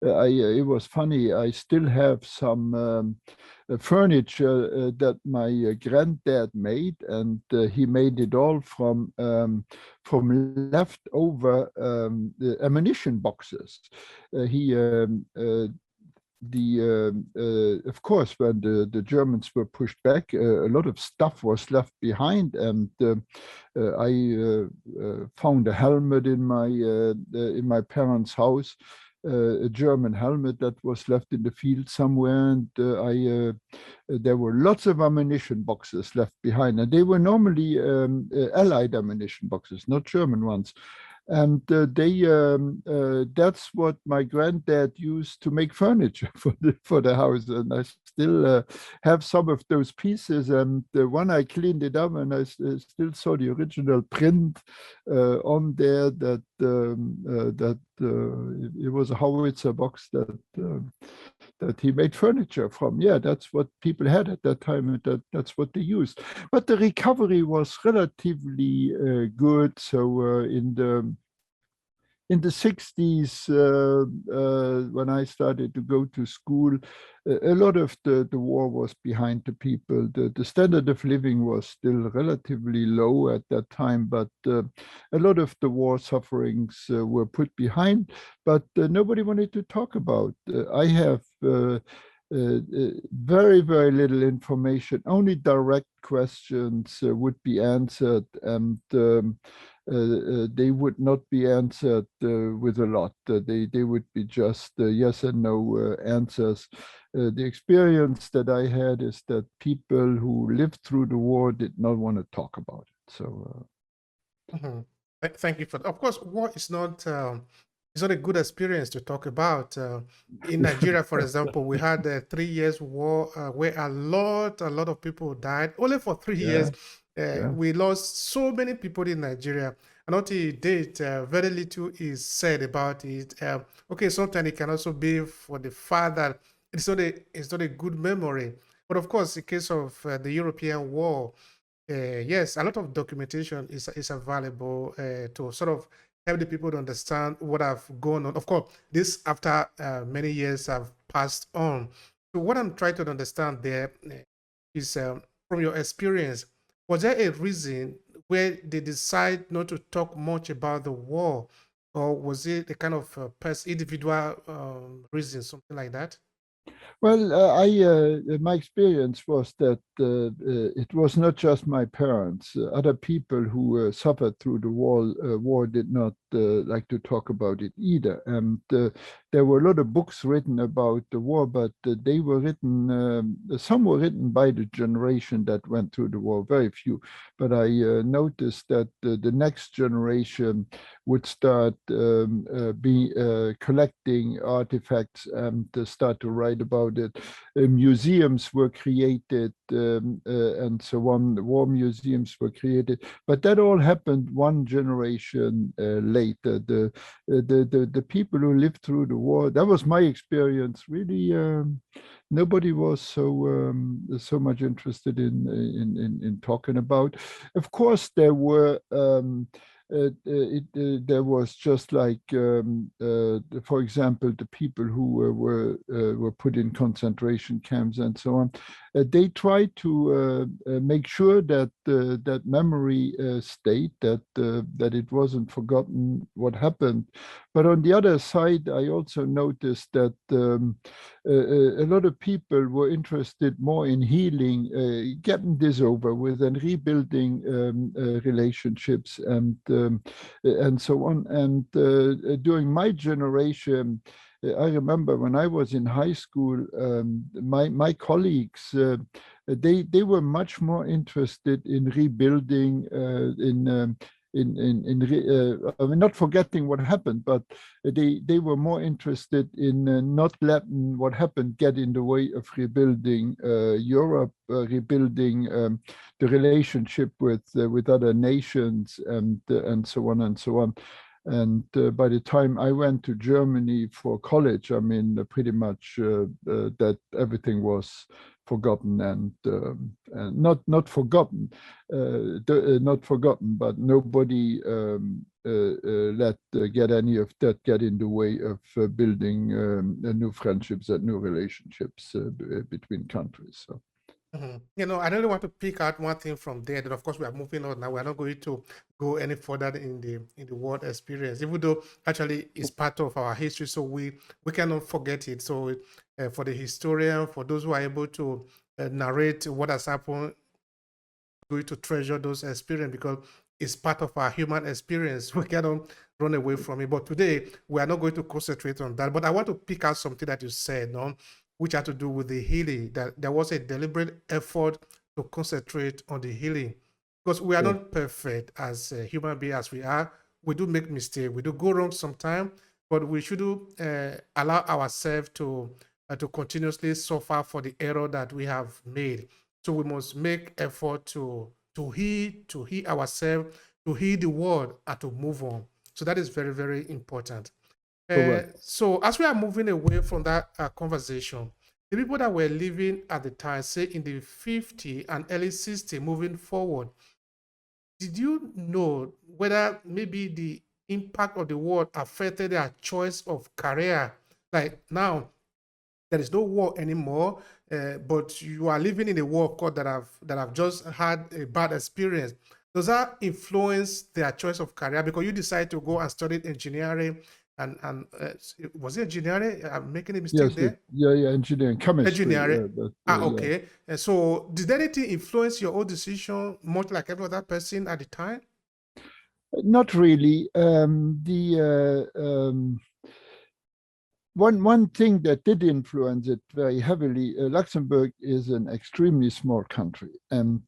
it was funny. I still have some furniture that my granddad made, and he made it all from leftover ammunition boxes. He the Of course, when the Germans were pushed back, a lot of stuff was left behind, and I found a helmet in my parents' house, a German helmet that was left in the field somewhere, and there were lots of ammunition boxes left behind, and they were normally Allied ammunition boxes, not German ones. And that's what my granddad used to make furniture for the house. And I still have some of those pieces. And when I cleaned it up, and I still saw the original print on there that it was a howitzer box that he made furniture from. Yeah, that's what people had at that time, and that's what they used. But the recovery was relatively good. So in the 60s, when I started to go to school, a lot of the war was behind the people. The standard of living was still relatively low at that time, but a lot of the war sufferings were put behind, but nobody wanted to talk about. I have very, very little information. Only direct questions would be answered, and they would not be answered with a lot. They would be just yes and no answers. The experience that I had is that people who lived through the war did not want to talk about it. So, Thank you for that. Of course, war is not it's not a good experience to talk about. In Nigeria, for example, we had a 3 years war where a lot of people died. Only for 3 years, we lost so many people in Nigeria. And until date, very little is said about it. Okay, sometimes it can also be for the fact that it's not a good memory. But of course, in case of the European war, yes, a lot of documentation is available to sort of help the people to understand what have gone on. Of course, this after many years have passed on. So what I'm trying to understand there is from your experience, was there a reason where they decide not to talk much about the war, or was it a kind of individual reason, something like that? well, my experience was that it was not just my parents. Other people who suffered through the war did not like to talk about it either. And there were a lot of books written about the war, but they were written. Some were written by the generation that went through the war. Very few. But I noticed that the next generation would start collecting artifacts and start to write about it. Museums were created and so on. War museums were created, but that all happened one generation later. The people who lived through the war, that was my experience. Really, nobody was so much interested in talking about. Of course, there were. There was just like, for example, the people who were put in concentration camps and so on. They tried to make sure that that memory stayed, that it wasn't forgotten what happened. But on the other side, I also noticed that a lot of people were interested more in healing, getting this over with, and rebuilding relationships and so on. And during my generation, I remember when I was in high school, my colleagues, they were much more interested in rebuilding, I mean, not forgetting what happened, but they were more interested in not letting what happened get in the way of rebuilding Europe, rebuilding the relationship with other nations, and so on and so on. And by the time I went to Germany for college, I mean, pretty much that everything was forgotten and not forgotten, not forgotten, but nobody let get any of that get in the way of building new friendships and new relationships between countries. So. You know, I really want to pick out one thing from there. That of course we are moving on now. We are not going to go any further in the world experience, even though actually it's part of our history. So we cannot forget it. So for the historian, for those who are able to narrate what has happened, going to treasure those experiences because it's part of our human experience. We cannot run away from it. But today we are not going to concentrate on that. But I want to pick out something that you said, no? Which had to do with the healing, that there was a deliberate effort to concentrate on the healing. Because we are not perfect as a human beings as we are. We do make mistakes. We do go wrong sometimes, but we should allow ourselves to continuously suffer for the error that we have made. So we must make effort to heal ourselves, to heal the world, and to move on. So that is very, very important. So as we are moving away from that conversation, the people that were living at the time, say in the 50 and early 60, moving forward, did you know whether maybe the impact of the war affected their choice of career? Like now, there is no war anymore, but you are living in a war, of course, that have just had a bad experience. Does that influence their choice of career? Because you decide to go and study engineering, and was it engineering? I'm making a mistake there. Yeah, engineering, chemistry. Engineering. Okay. So did anything influence your own decision, much like every other person at the time? Not really. One thing that did influence it very heavily, Luxembourg is an extremely small country. And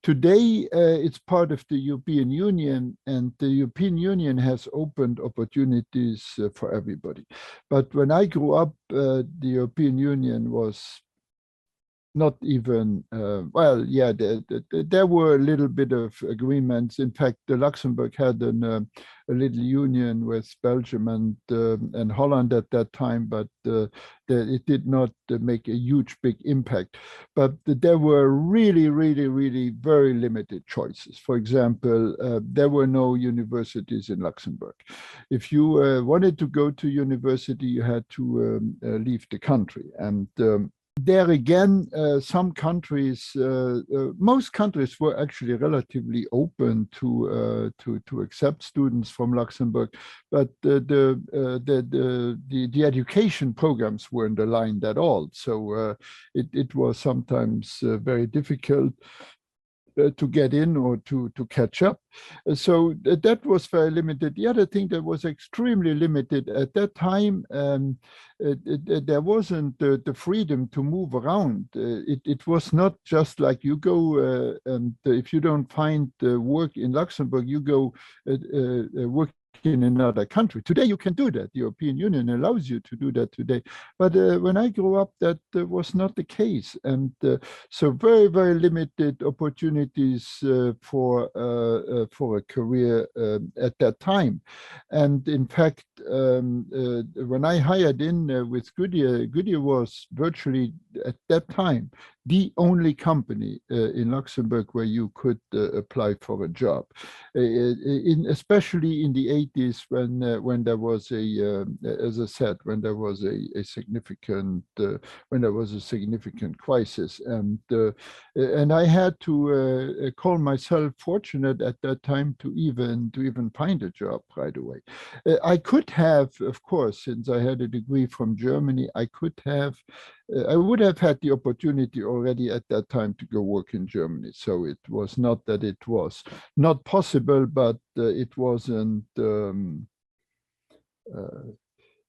today it's part of the European Union, and the European Union has opened opportunities for everybody. But when I grew up, the European Union was not even, there were a little bit of agreements. In fact, Luxembourg had a little union with Belgium and Holland at that time, but it did not make a huge, big impact. But there were really, really, really very limited choices. For example, there were no universities in Luxembourg. If you wanted to go to university, you had to leave the country. And there again, some countries, most countries were actually relatively open to accept students from Luxembourg, but the education programs weren't aligned at all. So it was sometimes very difficult to get in or to catch up. So that was very limited. The other thing that was extremely limited at that time, there wasn't the freedom to move around. It was not just like you go, and if you don't find work in Luxembourg, you go work in another country. Today you can do that. The European Union allows you to do that today. But when I grew up, that was not the case. And so very, very limited opportunities for a career at that time. And in fact, when I hired in with Goodyear, Goodyear was virtually at that time the only company in Luxembourg where you could apply for a job, especially in the 80s when there was as I said, when there was a significant crisis, and I had to call myself fortunate at that time to even find a job right away. I could have, of course, since I had a degree from Germany, I would have had the opportunity already at that time to go work in Germany. So it was not that it was not possible, but it wasn't.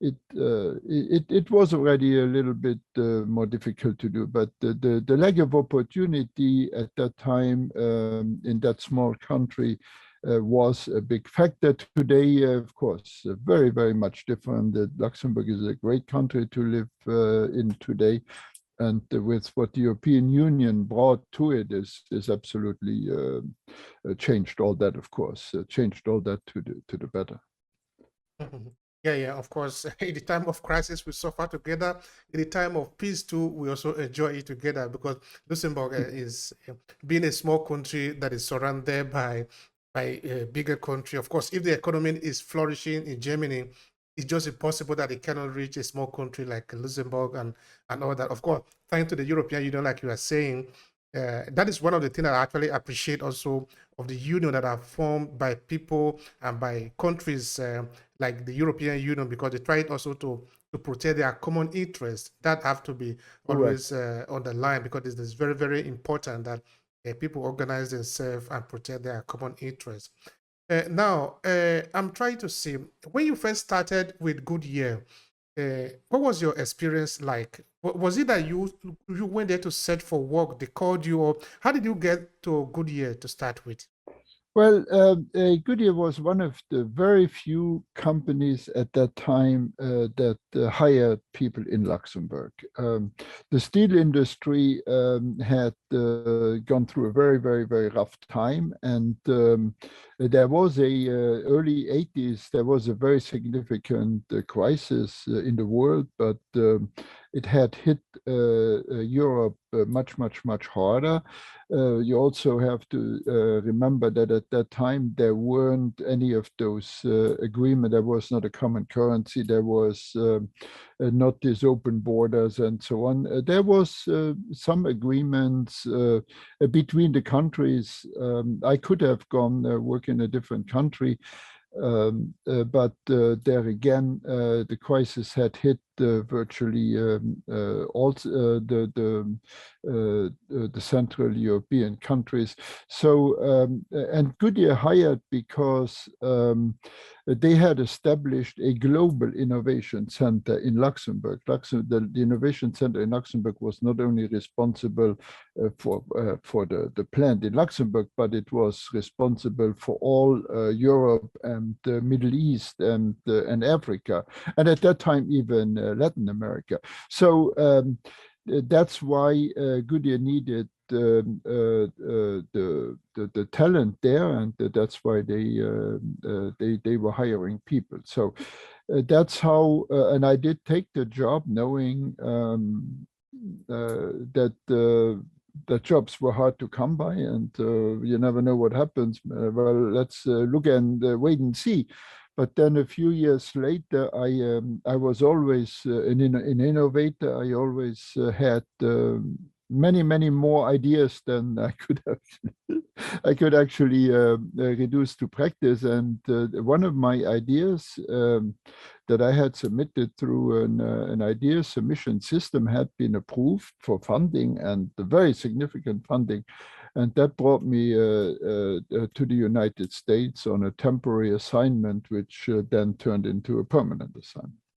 It was already a little bit more difficult to do. But the lack of opportunity at that time in that small country was a big factor. Today, of course, very, very much different. Luxembourg is a great country to live in today. And with what the European Union brought to it is absolutely changed all that, of course, changed all that to the better. Mhm. Yeah, yeah, of course. In the time of crisis, we suffer together. In the time of peace, too, we also enjoy it together because Luxembourg is being a small country that is surrounded by a bigger country. Of course, if the economy is flourishing in Germany, it's just impossible that it cannot reach a small country like Luxembourg and all that. Of course, thanks to the European Union, like you are saying, that is one of the things I actually appreciate also of the union that are formed by people and by countries like the European Union, because they try also to protect their common interests. That have to be always on the line, because it is very, very important that people organize themselves and protect their common interests. Now, I'm trying to see, when you first started with Goodyear, what was your experience like? Was it that you went there to search for work, they called you, or how did you get to Goodyear to start with? Well, Goodyear was one of the very few companies at that time that hired people in Luxembourg. The steel industry had gone through a very, very, very rough time, and there was a early 80s. There was a very significant crisis in the world, but it had hit Europe much, much, much harder. You also have to remember that at that time there weren't any of those agreements. There was not a common currency. There was not these open borders and so on. There was some agreements between the countries. I could have gone work in a different country, but there again, the crisis had hit virtually also the Central European countries. So, and Goodyear hired because they had established a global innovation center in Luxembourg. The innovation center in Luxembourg was not only responsible for the plant in Luxembourg, but it was responsible for all Europe and the Middle East and Africa, and at that time even Latin America. So that's why Goodyear needed the talent there, and that's why they were hiring people. So that's how, and I did take the job knowing that the jobs were hard to come by, and you never know what happens. Well, let's look and wait and see. But then a few years later, I was always an innovator. I always had many more ideas than I could actually reduce to practice. And one of my ideas that I had submitted through an idea submission system had been approved for funding, and very significant funding. And that brought me to the United States on a temporary assignment, which then turned into a permanent assignment.